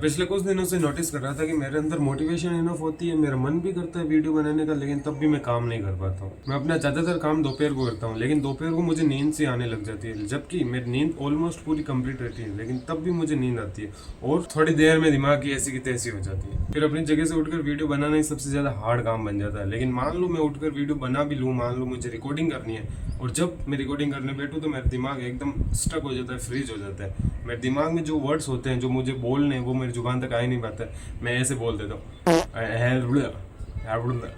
पिछले कुछ दिनों से नोटिस कर रहा था कि मेरे अंदर मोटिवेशन इनफ होती है, मेरा मन भी करता है वीडियो बनाने का, लेकिन तब भी मैं काम नहीं कर पाता हूँ। मैं अपना ज़्यादातर काम दोपहर को करता हूँ, लेकिन दोपहर को मुझे नींद से आने लग जाती है, जबकि मेरी नींद ऑलमोस्ट पूरी कंप्लीट रहती है, लेकिन तब भी मुझे नींद आती है और थोड़ी देर में दिमाग की ऐसी की तैसी हो जाती है। फिर अपनी जगह से उठकर वीडियो बनाना ही सबसे ज़्यादा हार्ड काम बन जाता है। लेकिन मान लो मैं उठकर वीडियो बना भी लूँ, मान लो मुझे रिकॉर्डिंग करनी है, और जब मैं रिकॉर्डिंग करने बैठूँ तो मेरा दिमाग एकदम स्टक हो जाता है, फ्रीज हो जाता है। मेरे दिमाग में जो वर्ड्स होते हैं जो मुझे बोलने हैं वो मेरी जुबान तक आ ही नहीं पाता है, मैं ऐसे बोल देता हूँ,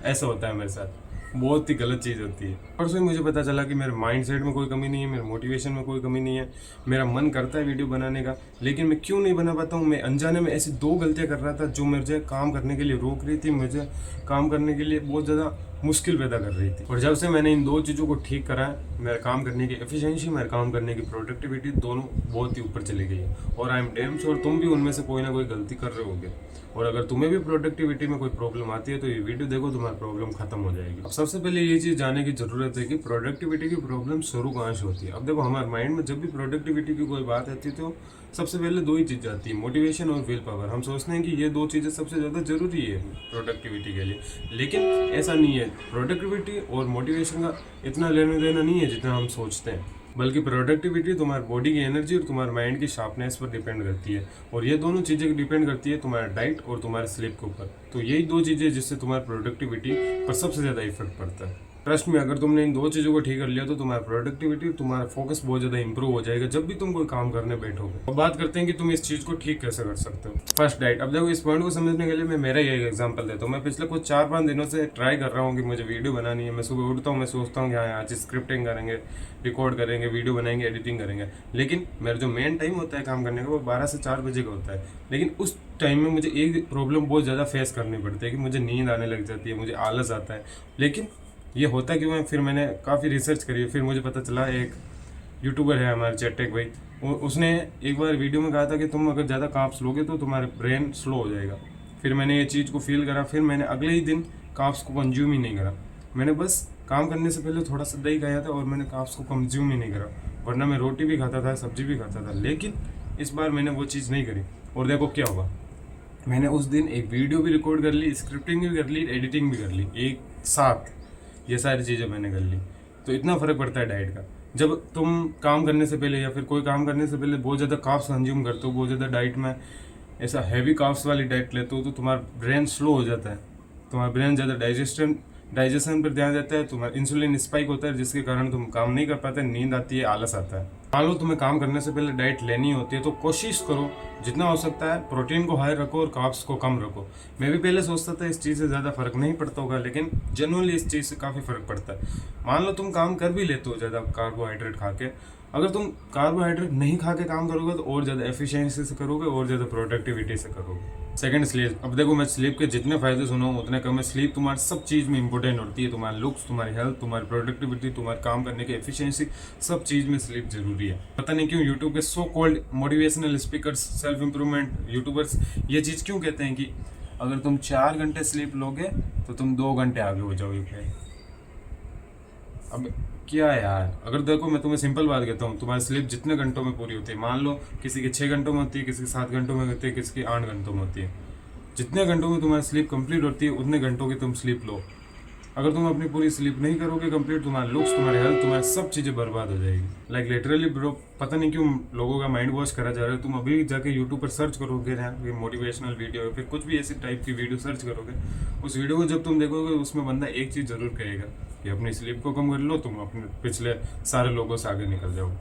ऐसा होता है मेरे साथ। बहुत ही गलत चीज़ होती है। परसों ही मुझे पता चला कि मेरे माइंड सेट में कोई कमी नहीं है, मेरे मोटिवेशन में कोई कमी नहीं है। मेरा मन करता है वीडियो बनाने का, लेकिन मैं क्यों नहीं बना पाता हूँ। मैं अनजाने में ऐसी दो गलतियाँ कर रहा था जो मुझे काम करने के लिए रोक रही थी, मुझे काम करने के लिए बहुत ज़्यादा मुश्किल पैदा कर रही थी। और जब से मैंने इन दो चीज़ों को ठीक करा है, मेरा काम करने की एफिशिएंसी, मेरे काम करने की प्रोडक्टिविटी दोनों बहुत ही ऊपर चली गई है। और आई एम डैम श्योर तुम भी उनमें से कोई ना कोई गलती कर रहे होगे। और अगर तुम्हें भी प्रोडक्टिविटी में कोई प्रॉब्लम आती है तो ये वीडियो देखो, तुम्हारी प्रॉब्लम खत्म हो जाएगी। अब सबसे पहले ये चीज़ जानने की जरूरत है कि प्रोडक्टिविटी की प्रॉब्लम शुरू कहाँ से होती है। अब देखो, हमारे माइंड में जब भी प्रोडक्टिविटी की कोई बात आती है तो सबसे पहले दो ही चीज़ आती है, मोटिवेशन और विल पावर। हम सोचते हैं कि ये दो चीज़ें सबसे ज़्यादा जरूरी है प्रोडक्टिविटी के लिए, लेकिन ऐसा नहीं है। प्रोडक्टिविटी और मोटिवेशन का इतना लेना देना नहीं है जितना हम सोचते हैं, बल्कि प्रोडक्टिविटी तुम्हारी बॉडी की एनर्जी और तुम्हारे माइंड की शार्पनेस पर डिपेंड करती है। और ये दोनों चीज़ें डिपेंड करती है तुम्हारे डाइट और तुम्हारे स्लीप के ऊपर। तो यही दो चीज़ें जिससे तुम्हारी प्रोडक्टिविटी पर सबसे ज़्यादा इफेक्ट पड़ता है। ट्रस्ट में, अगर तुमने इन दो चीज़ों को ठीक कर लिया तो तुम्हारा प्रोडक्टिविटी, तुम्हारा फोकस बहुत ज़्यादा इंप्रूव हो जाएगा जब भी तुम कोई काम करने बैठोगे। अब बात करते हैं कि तुम इस चीज़ को ठीक कैसे कर सकते हो। First, diet. अब देखो, इस पॉइंट को समझने के लिए मैं मेरा ये एग्जांपल देता हूँ। मैं पिछले कुछ 4-5 दिनों से ट्राई कर रहा हूँ कि मुझे वीडियो बनानी है। मैं सुबह उठता हूँ, मैं सोचता हूँ कि हाँ आज स्क्रिप्टिंग करेंगे, रिकॉर्ड करेंगे, वीडियो बनाएंगे, एडिटिंग करेंगे। लेकिन मेरा जो मेन टाइम होता है काम करने का वो 12 से 4 बजे का होता है। लेकिन उस टाइम में मुझे एक प्रॉब्लम बहुत ज़्यादा फेस करनी पड़ती है कि मुझे नींद आने लग जाती है, मुझे आलस आता है। लेकिन ये होता क्यों है? फिर मैंने काफ़ी रिसर्च करी, फिर मुझे पता चला एक यूट्यूबर है हमारे चैटेक भाई, उसने एक बार वीडियो में कहा था कि तुम अगर ज़्यादा कार्ब्स लोगे तो तुम्हारे ब्रेन स्लो हो जाएगा। फिर मैंने ये चीज़ को फील करा, फिर मैंने अगले ही दिन कार्ब्स को कंज्यूम ही नहीं करा। मैंने बस काम करने से पहले थोड़ा सा दही खाया था और मैंने कार्ब्स को कंज्यूम ही नहीं करा, वरना मैं रोटी भी खाता था, सब्जी भी खाता था। लेकिन इस बार मैंने वो चीज़ नहीं करी और देखो क्या हुआ। मैंने उस दिन एक वीडियो भी रिकॉर्ड कर ली, स्क्रिप्टिंग भी कर ली, एडिटिंग भी कर ली एक साथ। ये सारी चीज़ें मैंने कर ली। तो इतना फ़र्क पड़ता है डाइट का। जब तुम काम करने से पहले या फिर कोई काम करने से पहले बहुत ज़्यादा कार्ब्स कंज्यूम करते हो, बहुत ज़्यादा डाइट में ऐसा हैवी कार्ब्स वाली डाइट लेते हो, तो तुम्हारा ब्रेन स्लो हो जाता है, तुम्हारा ब्रेन ज़्यादा डाइजेशन पर ध्यान देता है, तुम्हारा इंसुलिन स्पाइक होता है, जिसके कारण तुम काम नहीं कर पाते, नींद आती है, आलस आता है। मान लो तुम्हें काम करने से पहले डाइट लेनी होती है तो कोशिश करो जितना हो सकता है प्रोटीन को हाई रखो और कार्ब्स को कम रखो। मैं भी पहले सोचता था इस चीज़ से ज़्यादा फर्क नहीं पड़ता होगा, लेकिन जनरली इस चीज़ से काफ़ी फर्क पड़ता है। मान लो तुम काम कर भी लेते हो ज़्यादा कार्बोहाइड्रेट खा के, अगर तुम कार्बोहाइड्रेट नहीं खा के काम करोगे तो और ज़्यादा एफिशिएंसी से करोगे और ज़्यादा प्रोडक्टिविटी से करोगे। Second, sleep. अब देखो, मैं स्लीप के जितने फ़ायदे सुनाऊँ उतने कम है। स्लीप तुम्हारी सब चीज़ में इंपॉर्टेंट होती है, तुम्हारे लुक्स, तुम्हारी हेल्थ, तुम्हारी प्रोडक्टिविटी, तुम्हारे काम करने की एफिशिएंसी, सब चीज़ में स्लीप जरूरी है। पता नहीं क्यों यूट्यूब के so called motivational speakers, self improvement YouTubers ये चीज़ क्यों कहते हैं कि अगर तुम 4 घंटे स्लीप लोगे तो तुम 2 घंटे आगे हो जाओगे। अब क्या यार, अगर देखो मैं तुम्हें सिंपल बात कहता हूँ, तुम्हारी स्लीप जितने घंटों में पूरी होती है, मान लो किसी के 6 घंटों में होती है, किसी के 7 घंटों में होती है, किसी की 8 घंटों में होती है। जितने घंटों में तुम्हारी स्लीप कंप्लीट होती है उतने घंटों की तुम स्लीप लो। अगर तुम अपनी पूरी स्लीप नहीं करोगे कंप्लीट, तुम्हारे लुक्स, तुम्हारे हेल्थ, तुम्हारी सब चीज़ें बर्बाद हो जाएगी। लाइक लिटरली ब्रो, पता नहीं क्यों लोगों का माइंड वॉश करा जा रहा है। तुम अभी जाके यूट्यूब पर सर्च करोगे ना ये मोटिवेशनल वीडियो, फिर कुछ भी ऐसी टाइप की वीडियो सर्च करोगे, उस वीडियो को जब तुम देखोगे उसमें बंदा एक चीज़ जरूर कहेगा कि अपनी स्लीप को कम कर लो, तुम अपने पिछले सारे लोगों से आगे निकल जाओ।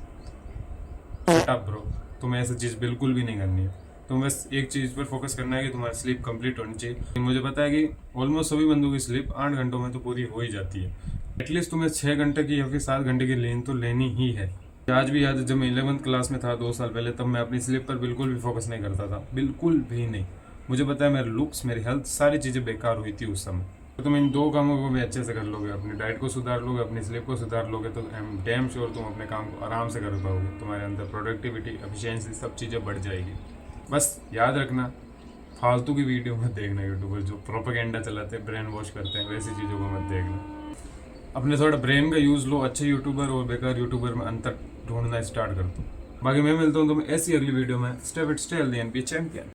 शट ब्रो, तुम्हें ऐसी चीज़ बिल्कुल भी नहीं करनी है। तुम्हें बस एक चीज़ पर फोकस करना है कि तुम्हारी स्लीप कंप्लीट होनी चाहिए। मुझे पता है कि ऑलमोस्ट सभी बंदों की स्लीप 8 घंटों में तो पूरी हो ही जाती है। एटलीस्ट तुम्हें 6 घंटे की या फिर 7 घंटे की नींद तो लेनी ही है। आज भी याद है, जब मैं 11th क्लास में था 2 साल पहले, तब मैं अपनी स्लीप पर बिल्कुल भी फोकस नहीं करता था, बिल्कुल भी नहीं। मुझे पता है मेरे लुक्स, मेरी हेल्थ, सारी चीज़ें बेकार हुई थी उस समय। तो तुम इन दो कामों को भी अच्छे से कर लोगे, अपनी डाइट को सुधार लोगे, अपनी स्लीप को सुधार लोगे, तो आई एम डैम श्योर तुम अपने काम को आराम से कर पाओगे। तुम्हारे अंदर प्रोडक्टिविटी, एफिशिएंसी, सब चीज़ें बढ़ जाएगी। बस याद रखना, फालतू की वीडियो मत देखना। यूट्यूबर जो प्रोपेगेंडा चलाते हैं, ब्रेन वॉश करते हैं, वैसी चीज़ों को मत देखना। अपने थोड़ा ब्रेन का यूज़ लो। अच्छे यूट्यूबर और बेकार यूट्यूबर में अंतर ढूंढना स्टार्ट कर दो। बाकी मैं मिलता हूँ तुम्हें ऐसी अगली वीडियो में। Stay fit, stay healthy and be champion.